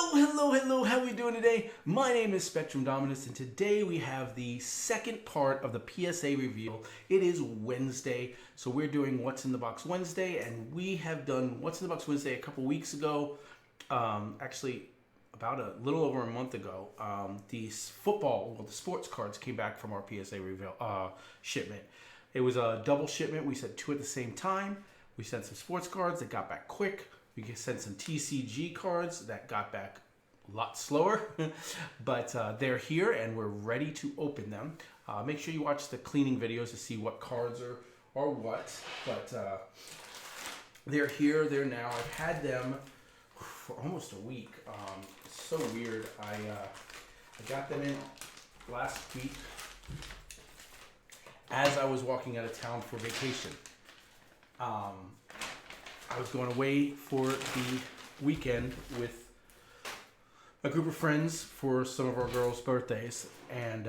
Hello, how are we doing today? My name is Spectrum Dominus, and today we have the second part of the PSA review. It is Wednesday, so we're doing What's in the Box Wednesday, and we have done What's in the Box Wednesday a couple weeks ago. Actually, about a little over a month ago. The sports cards came back from our PSA review shipment. It was a double shipment. We sent two at the same time. We sent some sports cards that got back quick. We sent some TCG cards that got back a lot slower, but they're here and we're ready to open them. Make sure you watch the cleaning videos to see what cards are what, but they're here, they're now. I've had them for almost a week. It's so weird. I got them in last week as I was walking out of town for vacation. I was going away for the weekend with a group of friends for some of our girls' birthdays, and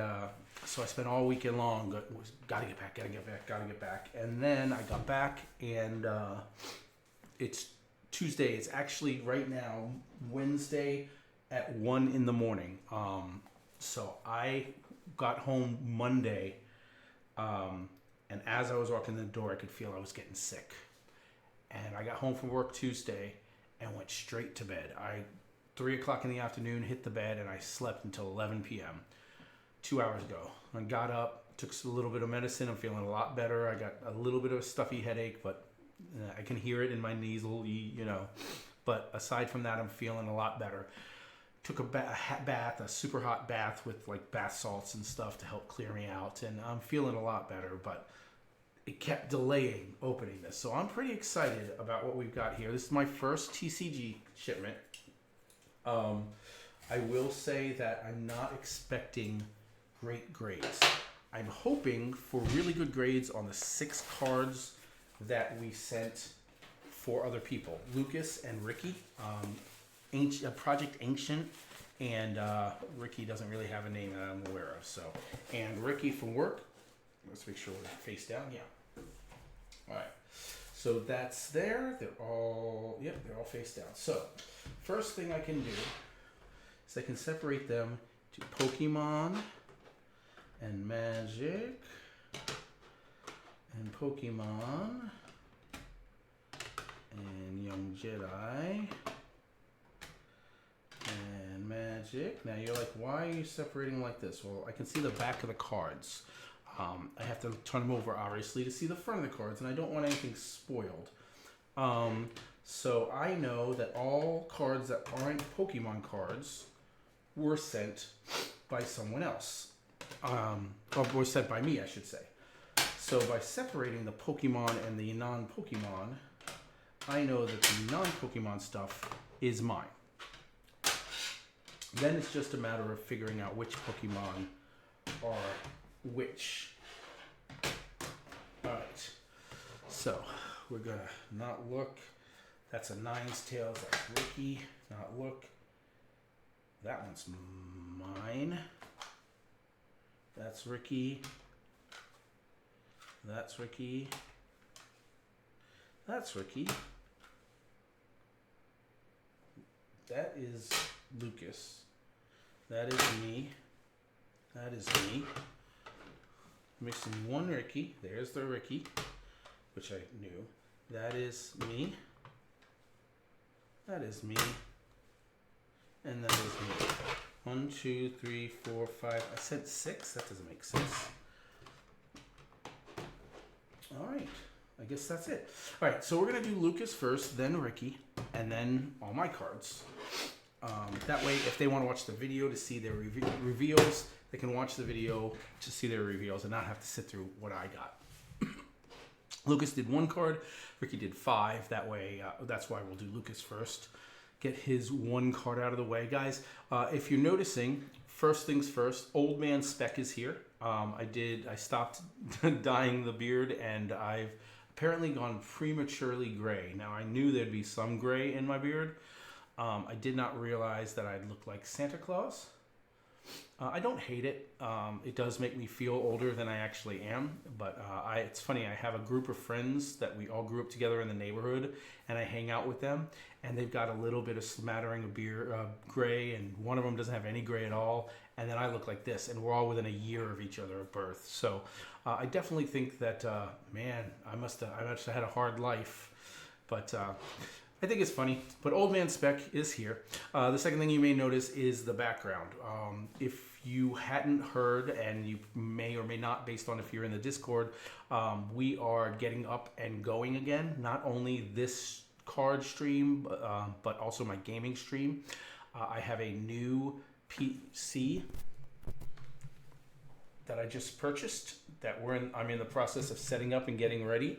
so I spent all weekend long. Gotta get back. And then I got back, and it's Tuesday. It's actually right now Wednesday at 1 in the morning. So I got home Monday, and as I was walking in the door, I could feel I was getting sick. And I got home from work Tuesday and went straight to bed. 3 o'clock in the afternoon, hit the bed, and I slept until 11 p.m. 2 hours ago. I got up, took a little bit of medicine. I'm feeling a lot better. I got a little bit of a stuffy headache, but I can hear it in my nasal, But aside from that, I'm feeling a lot better. Took a bath, a super hot bath with like bath salts and stuff to help clear me out. And I'm feeling a lot better, but it kept delaying opening this. So I'm pretty excited about what we've got here. This is my first TCG shipment. I will say that I'm not expecting great grades. I'm hoping for really good grades on the 6 cards that we sent for other people. Lucas and Ricky, Project Ancient, and Ricky doesn't really have a name that I'm aware of. So, and Ricky from work. Let's make sure we're face down. Yeah. All right, so that's there. They're all face down. So first thing I can do is I can separate them to Pokemon and Magic and Pokemon and Young Jedi and Magic. Now you're like, why are you separating like this? Well, I can see the back of the cards. I have to turn them over, obviously, to see the front of the cards, and I don't want anything spoiled. So I know that all cards that aren't Pokemon cards were sent by someone else. Or were sent by me, I should say. So by separating the Pokemon and the non-Pokemon, I know that the non-Pokemon stuff is mine. Then it's just a matter of figuring out which Pokemon are which. Alright, so we're gonna not look. That's a Nines Tails, that's Ricky. Not look. That one's mine. That's Ricky. That's Ricky. That's Ricky. That is Lucas. That is me. That is me. Mixing one Ricky. There's the Ricky, which I knew. That is me. That is me. And that is me. 1, 2, 3, 4, 5. I said 6. That doesn't make sense. All right. I guess that's it. All right. So we're going to do Lucas first, then Ricky, and then all my cards. That way, if they want to watch the video to see their reveals, they can watch the video to see their reveals and not have to sit through what I got. Lucas did 1 card. Ricky did 5. That way, that's why we'll do Lucas first. Get his 1 card out of the way. Guys, if you're noticing, first things first, Old Man Spec is here. I stopped dyeing the beard, and I've apparently gone prematurely gray. Now, I knew there'd be some gray in my beard. I did not realize that I'd look like Santa Claus. I don't hate it. It does make me feel older than I actually am. But it's funny. I have a group of friends that we all grew up together in the neighborhood, and I hang out with them. And they've got a little bit of smattering of beer, gray, and one of them doesn't have any gray at all. And then I look like this, and we're all within a year of each other of birth. So I definitely think that, man, I must have had a hard life. But I think it's funny, but Old Man Spec is here. The second thing you may notice is the background. If you hadn't heard, and you may or may not, based on if you're in the Discord, we are getting up and going again. Not only this card stream, but also my gaming stream. I have a new PC that I just purchased that I'm in the process of setting up and getting ready.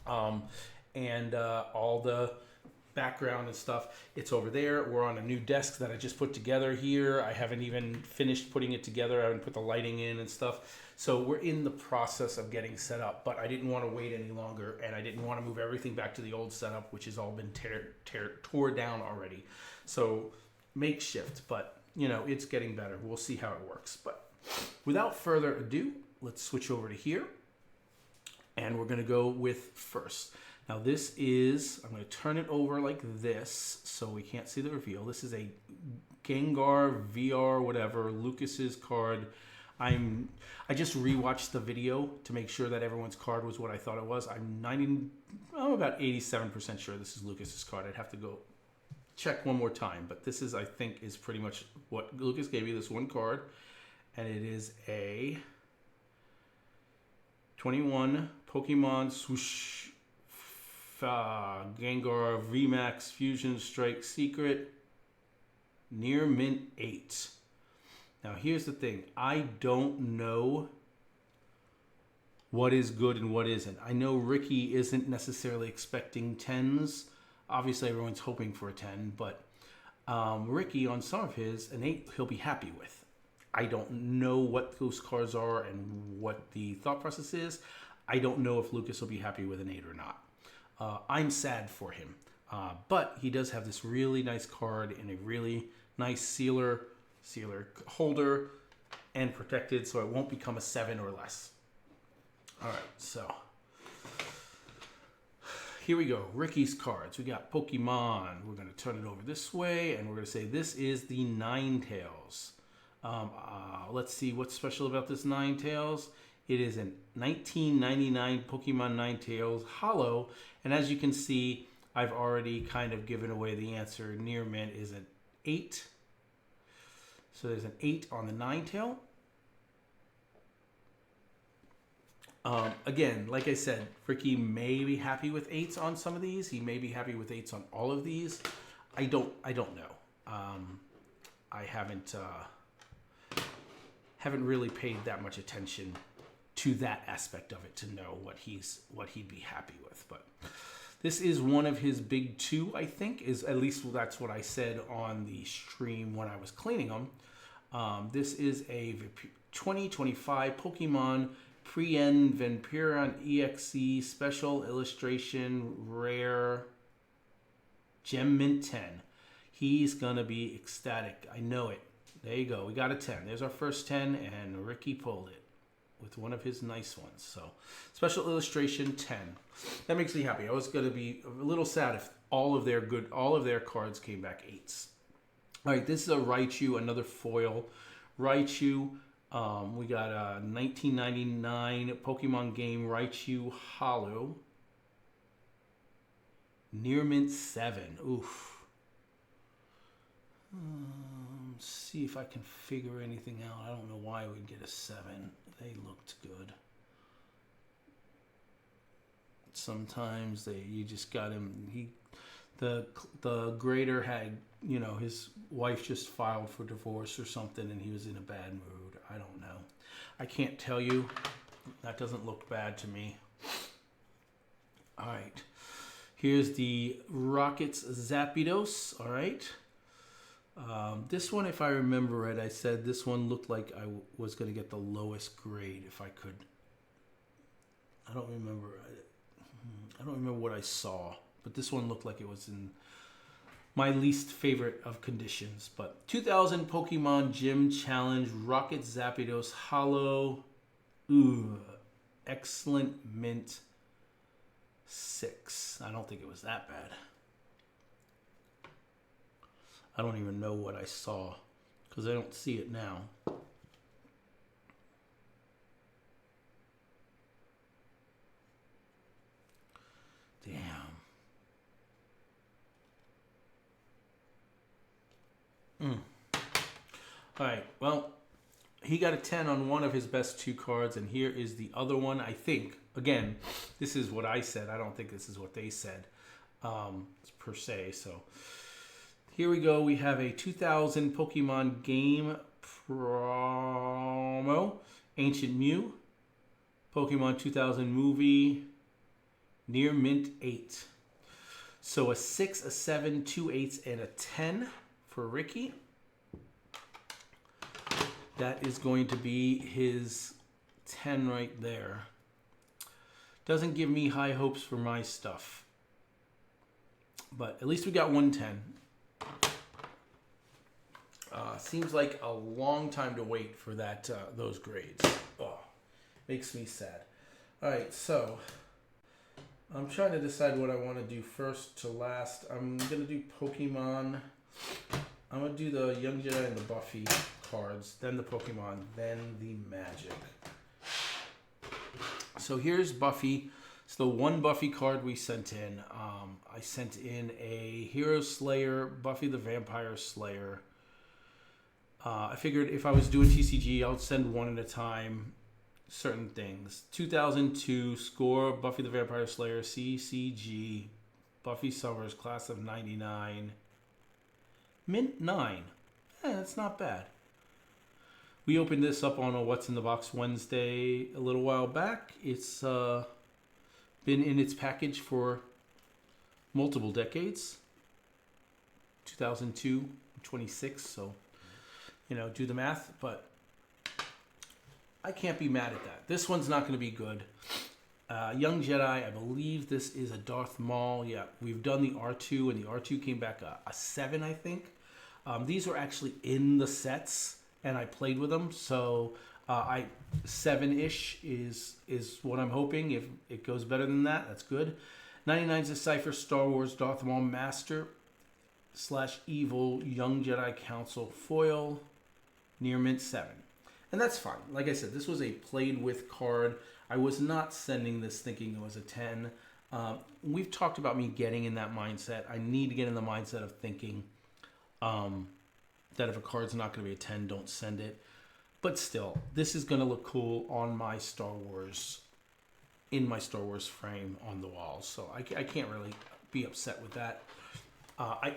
And all the background and stuff, it's over there. We're on a new desk that I just put together here. I haven't even finished putting it together. I haven't put the lighting in and stuff. So we're in the process of getting set up, but I didn't want to wait any longer, and I didn't want to move everything back to the old setup, which has all been tore down already. So makeshift, but it's getting better. We'll see how it works. But without further ado, let's switch over to here, and we're going to go with first. Now this is, I'm going to turn it over like this so we can't see the reveal. This is a Gengar VR whatever, Lucas's card. I just rewatched the video to make sure that everyone's card was what I thought it was. I'm about 87% sure this is Lucas's card. I'd have to go check one more time, but this is, I think, is pretty much what Lucas gave you, this one card. And it is a 21 Pokemon Swoosh Gengar VMAX Fusion Strike Secret Near Mint 8. Now here's the thing. I don't know what is good and what isn't. I know Ricky isn't necessarily expecting 10s. Obviously everyone's hoping for a 10, but Ricky, on some of his, an 8 he'll be happy with. I don't know what those cards are and what the thought process is. I don't know if Lucas will be happy with an 8 or not. I'm sad for him, but he does have this really nice card in a really nice sealer holder and protected, so it won't become a 7 or less. All right, so here we go. Ricky's cards. We got Pokemon. We're going to turn it over this way, and we're going to say this is the Ninetales. Let's see what's special about this Ninetales. It is a 1999 Pokemon Ninetales Holo, and as you can see, I've already kind of given away the answer. Near Mint is an 8. So there's an 8 on the Ninetail. Again, like I said, Ricky may be happy with 8s on some of these. He may be happy with 8s on all of these. I don't know. I haven't really paid that much attention to that aspect of it to know what he'd be happy with. But this is one of his big 2, I think, is at least that's what I said on the stream when I was cleaning them. This is a 2025 Pokemon Pre-N Vampyron EXE Special Illustration Rare Gem Mint 10. He's gonna be ecstatic. I know it. There you go. We got a 10. There's our first 10, and Ricky pulled it with one of his nice ones. So, special illustration 10. That makes me happy. I was going to be a little sad if all of their cards came back 8s. All right, this is a Raichu, another foil Raichu. We got a 1999 Pokemon game Raichu Holo. Near Mint 7. Oof. See if I can figure anything out. I don't know why we'd get a 7. They looked good. Sometimes you just got him. The grader had, his wife just filed for divorce or something, and he was in a bad mood. I don't know. I can't tell you. That doesn't look bad to me. All right. Here's the Rockets Zapdos. All right. This one, if I remember right, I said this one looked like I was going to get the lowest grade if I could. I don't remember what I saw, but this one looked like it was in my least favorite of conditions. But 2000 Pokemon Gym Challenge Rocket Zapdos Hollow. Ooh, excellent mint 6. I don't think it was that bad. I don't even know what I saw because I don't see it now. Damn. All right, well, he got a 10 on one of his best 2 cards, and here is the other one. I think, again, this is what I said. I don't think this is what they said, per se. So here we go. We have a 2000 Pokemon Game Promo, Ancient Mew, Pokemon 2000 Movie, Near Mint 8. So a 6, a 7, 2 8s, and a 10 for Ricky. That is going to be his 10 right there. Doesn't give me high hopes for my stuff. But at least we got 110. Seems like a long time to wait for that those grades. Oh, makes me sad. All right, so I'm trying to decide what I want to do first to last. I'm going to do Pokemon. I'm going to do the Young Jedi and the Buffy cards, then the Pokemon, then the Magic. So here's Buffy. It's the one Buffy card we sent in. I sent in a Hero Slayer, Buffy the Vampire Slayer. I figured if I was doing TCG, I'll send one at a time. Certain things. 2002 Score, Buffy the Vampire Slayer, CCG, Buffy Summers, Class of 99. Mint 9. That's not bad. We opened this up on a What's in the Box Wednesday a little while back. It's been in its package for multiple decades. 2002, 26, so, do the math, but I can't be mad at that. This one's not going to be good. Young Jedi, I believe this is a Darth Maul. Yeah, we've done the R2, and the R2 came back a 7, I think. These were actually in the sets, and I played with them, so 7-ish is what I'm hoping. If it goes better than that, that's good. 99's a Cypher Star Wars Darth Maul Master / Evil Young Jedi Council Foil, Near Mint 7. And that's fine. Like I said, this was a played with card. I was not sending this thinking it was a 10. We've talked about me getting in that mindset. I need to get in the mindset of thinking that if a card's not going to be a 10, don't send it. But still, this is going to look cool on my Star Wars, in my Star Wars frame on the wall. So I can't really be upset with that.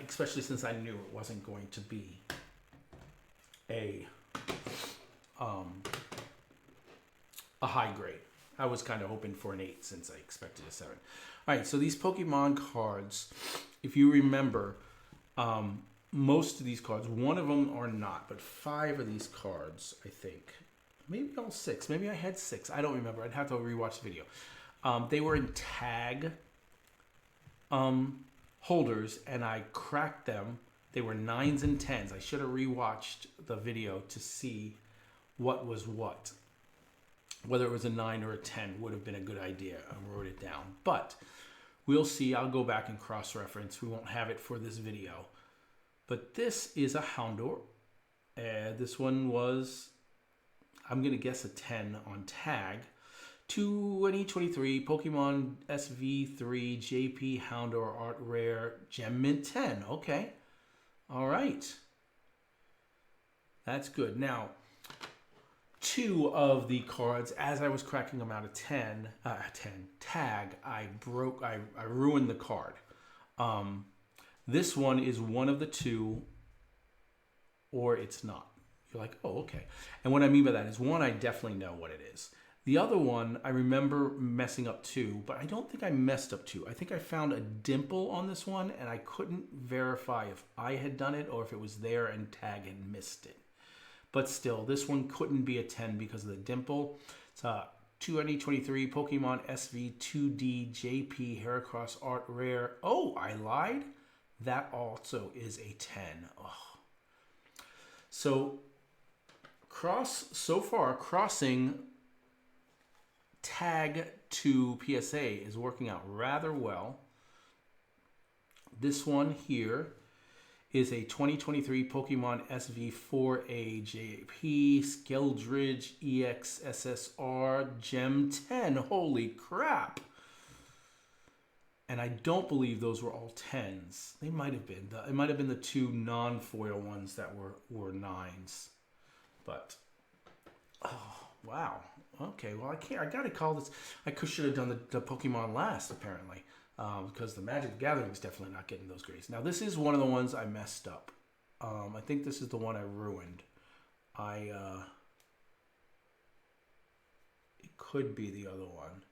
Especially since I knew it wasn't going to be a high grade. I was kind of hoping for an 8 since I expected a 7. All right, so these Pokemon cards, if you remember, most of these cards, one of them are not, but 5 of these cards, I think, maybe all 6, maybe I had 6, I don't remember, I'd have to rewatch the video. They were in tag holders, and I cracked them. They were 9s and 10s. I should have rewatched the video to see what was what. Whether it was a 9 or a 10 would have been a good idea. I wrote it down. But we'll see. I'll go back and cross-reference. We won't have it for this video. But this is a Houndour. This one was, I'm going to guess, a 10 on tag. 2023 Pokemon SV3 JP Houndour Art Rare Gem Mint 10. Okay. All right. That's good. Now, 2 of the cards, as I was cracking them out of 10 tag, I ruined the card. This one is one of the 2, or it's not. You're like, oh, okay. And what I mean by that is, one, I definitely know what it is. The other one, I remember messing up 2, but I don't think I messed up 2. I think I found a dimple on this one, and I couldn't verify if I had done it or if it was there and tag had missed it. But still, this one couldn't be a 10 because of the dimple. It's a 2023 Pokemon SV 2D JP Heracross Art Rare. Oh, I lied? That also is a 10. Oh. So so far, crossing tag to PSA is working out rather well. This one here is a 2023 Pokemon SV4A JP Skeldridge EX SSR Gem 10. Holy crap! And I don't believe those were all 10s. They might have been. It might have been the two non-foil ones that were 9s. But, oh, wow. Okay, well, I gotta call this. I should have done the Pokemon last, apparently. Because the Magic the Gathering is definitely not getting those grades. Now, this is one of the ones I messed up. I think this is the one I ruined. It could be the other one.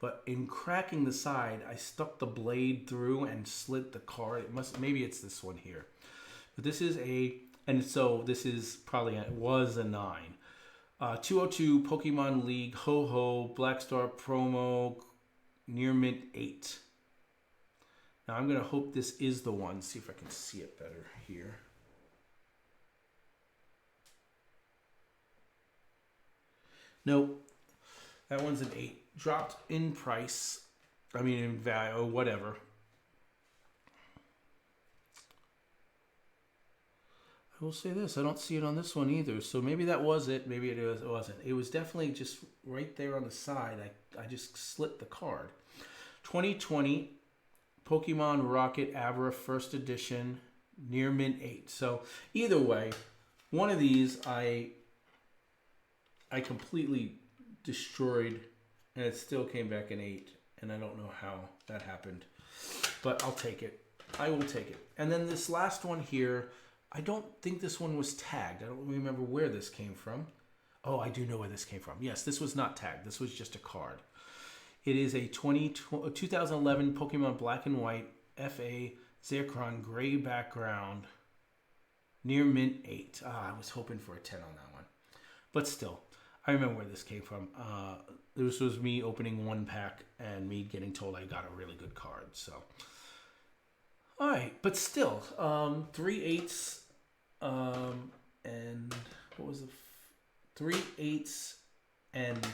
But in cracking the side, I stuck the blade through and slit the card. Maybe it's this one here. But this is and so this is probably, it was a 9. 202 Pokemon League Ho-Ho Black Star promo near mint 8. Now I'm going to hope this is the one. See if I can see it better here. Nope. That one's an 8. Dropped in price. I mean, in value, or whatever. I will say this. I don't see it on this one either. So maybe that was it. Maybe it wasn't. It was definitely just right there on the side. I just slit the card. 2020 Pokemon Rocket Abra First Edition near mint 8. So either way, one of these I completely destroyed, and it still came back an 8, and I don't know how that happened, but I'll take it. I will take it. And then this last one here, I don't think this one was tagged. I don't remember where this came from. Oh, I do know where this came from. Yes, this was not tagged. This was just a card. It is a 2011 Pokemon Black and White FA Zekrom gray background near mint 8. I was hoping for a 10 on that one, but still. I remember where this came from. This was me opening one pack and me getting told I got a really good card. So, all right, but still, 3 8s, and what was the 3 8s and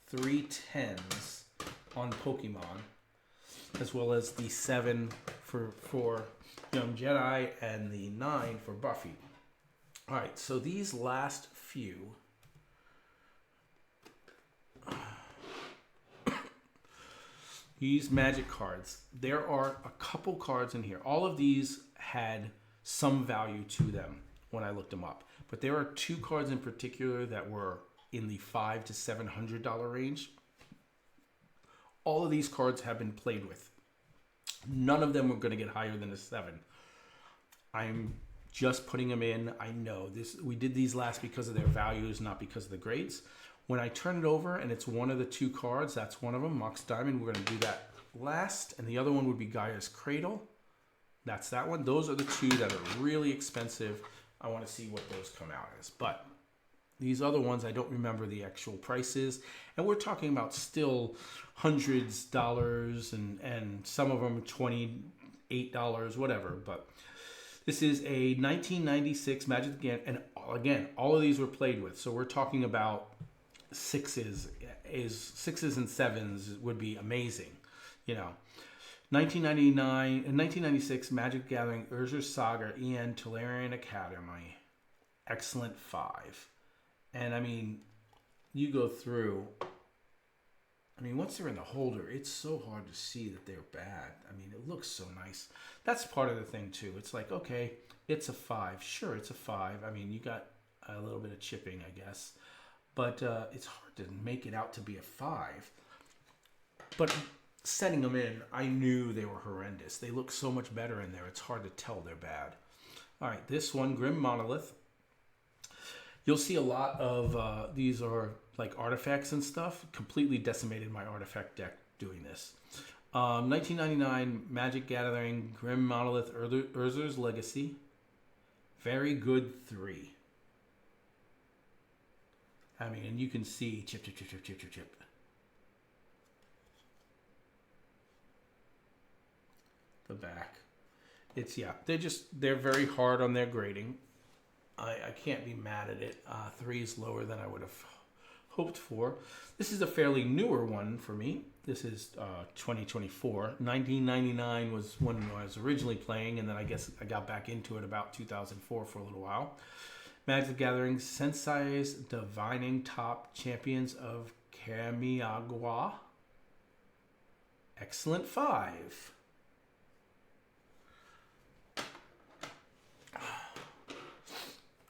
3 10s on Pokemon, as well as the 7 for Young Jedi and the 9 for Buffy. All right, so these last few. These magic cards, there are a couple cards in here. All of these had some value to them when I looked them up. But there are 2 cards in particular that were in the $500 to $700 range. All of these cards have been played with. None of them are going to get higher than a 7. I'm just putting them in. I know this. We did these last because of their values, not because of the grades. When I turn it over and it's one of the 2 cards, that's one of them, Mox Diamond. We're going to do that last. And the other one would be Gaia's Cradle. That's that one. Those are the 2 that are really expensive. I want to see what those come out as. But these other ones, I don't remember the actual prices. And we're talking about still hundreds of dollars and some of them $28, whatever. But this is a 1996 Magic again. And again, all of these were played with. So we're talking about 6s and 7s would be amazing, you know. 1996 Magic Gathering Urza Saga EN Tolarian Academy, excellent 5. And I mean, you go through. I mean, once they're in the holder, it's so hard to see that they're bad. I mean, it looks so nice. That's part of the thing too. It's like, okay, it's a 5. Sure, it's a 5. I mean, you got a little bit of chipping, I guess. But it's hard to make it out to be a 5. But setting them in, I knew they were horrendous. They look so much better in there. It's hard to tell they're bad. All right, this one, Grim Monolith. You'll see a lot of these are like artifacts and stuff. Completely decimated my artifact deck doing this. 1999 Magic Gathering Grim Monolith Urza's Legacy. Very good 3. I mean, and you can see chip. The back. It's, yeah, they're very hard on their grading. I can't be mad at it. 3 is lower than I would have hoped for. This is a fairly newer one for me. This is 2024. 1999 was when I was originally playing, and then I guess I got back into it about 2004 for a little while. Magic the Gathering Sensei's Divining Top Champions of Kamiagawa. Excellent 5.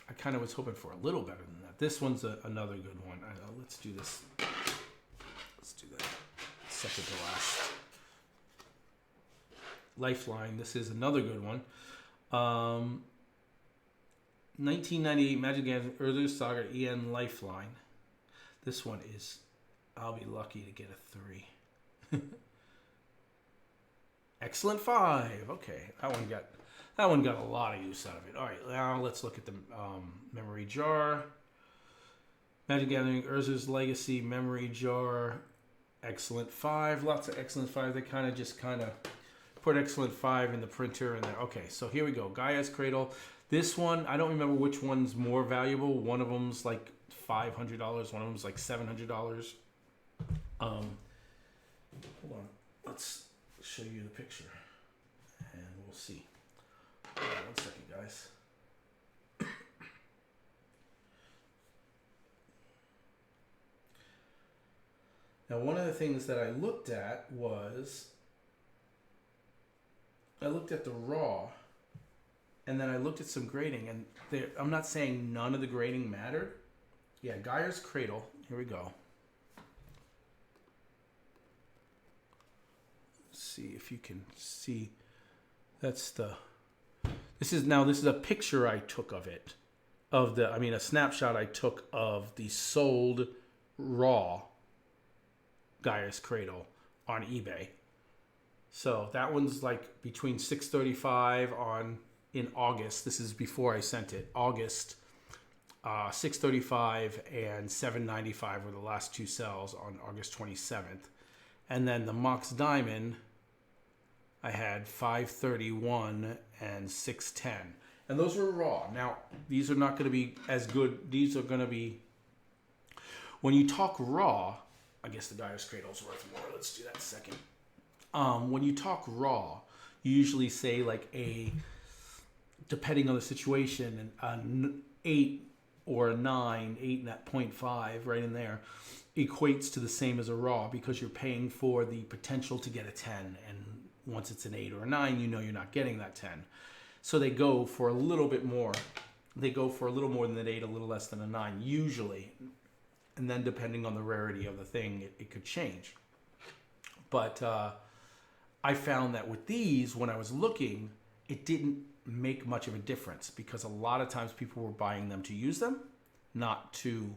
I kind of was hoping for a little better than that. This one's another good one. Let's do this. Let's do that. Second to last. Lifeline. This is another good one. 1998 Magic the Gathering Urza Saga EN Lifeline. This one is, I'll be lucky to get a 3. Excellent 5. Okay, that one got a lot of use out of it. All right, now let's look at the memory jar. Magic Gathering Urza's Legacy Memory Jar. Excellent 5. Lots of Excellent 5. They kind of put Excellent 5 in the printer and there. Okay, so here we go. Gaia's Cradle. This one, I don't remember which one's more valuable. One of them's like $500. One of them's like $700. Hold on. Let's show you the picture and we'll see. Hold on 1 second, guys. Now, one of the things that I looked at was I looked at the raw, and then I looked at some grading, and I'm not saying none of the grading mattered. Yeah, Gaia's Cradle. Here we go. Let's see if you can see. That's the. This is a picture I took of it, a snapshot I took of the sold raw Gaia's Cradle on eBay. So that one's like between $635 in August. This is before I sent it. August, $635 and $795 were the last two sales on August 27th. And then the Mox Diamond, I had $531 and $610. And those were raw. Now, these are not going to be as good. These are going to be, when you talk raw, I guess the Gaia's Cradle's worth more. Let's do that in a second. When you talk raw, you usually say like depending on the situation, an 8 or a 9, 8 and that 0.5 right in there, equates to the same as a raw because you're paying for the potential to get a 10. And once it's an 8 or a 9, you know you're not getting that 10. So they go for a little bit more. They go for a little more than an 8, a little less than a 9, usually. And then depending on the rarity of the thing, it could change. But I found that with these, when I was looking, it didn't make much of a difference because a lot of times people were buying them to use them, not to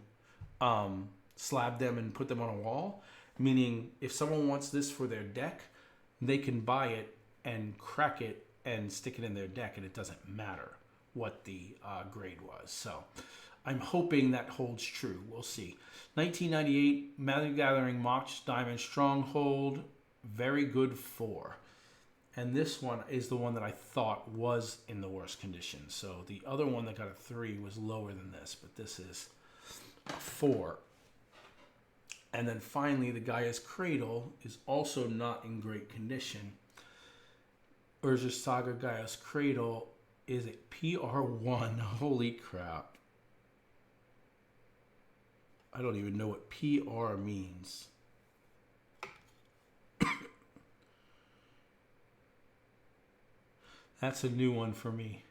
slab them and put them on a wall. Meaning, if someone wants this for their deck, they can buy it and crack it and stick it in their deck, and it doesn't matter what the grade was. So I'm hoping that holds true. We'll see. 1998 Magic Gathering Mox Diamond Stronghold. Very good 4. And this one is the one that I thought was in the worst condition. So the other one that got a 3 was lower than this, but this is a 4. And then finally, the Gaia's Cradle is also not in great condition. Urza Saga Gaia's Cradle is a PR1. Holy crap. I don't even know what PR means. That's a new one for me.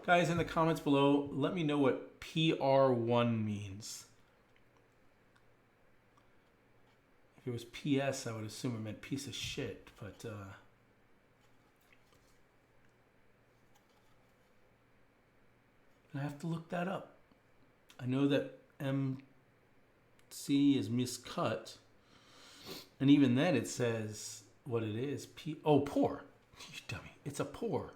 Guys, in the comments below, let me know what PR1 means. If it was PS, I would assume it meant piece of shit, but I have to look that up. I know that MC is miscut, and even then it says what it is. Poor. You dummy. It's a poor.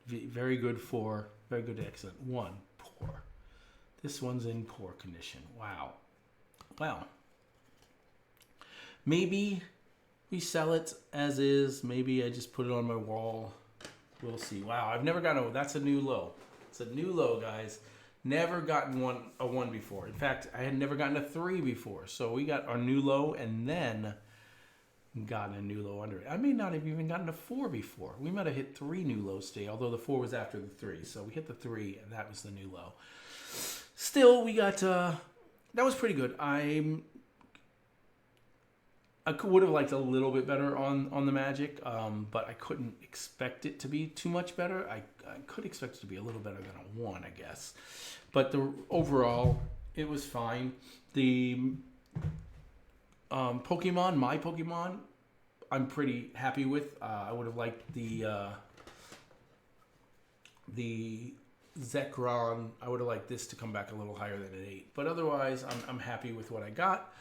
Very good 4. Very good to excellent 1. Poor. This one's in poor condition. Wow. Well, maybe we sell it as is. Maybe I just put it on my wall. We'll see. Wow, I've never gotten that's a new low. It's a new low, guys. Never gotten a 1 before. In fact, I had never gotten a 3 before. So we got our new low and then gotten a new low under it. I may not have even gotten a 4 before. We might have hit 3 new lows today, although the 4 was after the 3. So we hit the 3 and that was the new low. Still, we got, that was pretty good. I would have liked a little bit better on the Magic, but I couldn't expect it to be too much better. I could expect it to be a little better than a 1, I guess. But overall, it was fine. The Pokemon, my Pokemon, I'm pretty happy with. I would have liked the Zekrom. I would have liked this to come back a little higher than an 8. But otherwise, I'm happy with what I got.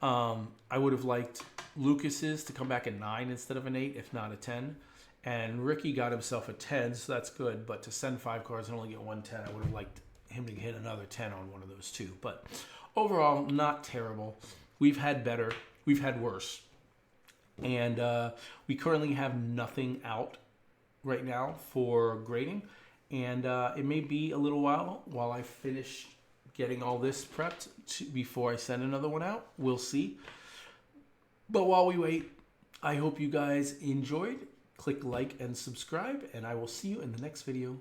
I would have liked Lucas's to come back a 9 instead of an 8, if not a 10. And Ricky got himself a 10, so that's good. But to send 5 cards and only get 1 10, I would have liked him to hit another 10 on one of those too. But overall, not terrible. We've had better. We've had worse. And we currently have nothing out right now for grading. And it may be a little while I finish getting all this prepped before I send another one out. We'll see. But while we wait, I hope you guys enjoyed. Click like and subscribe, and I will see you in the next video.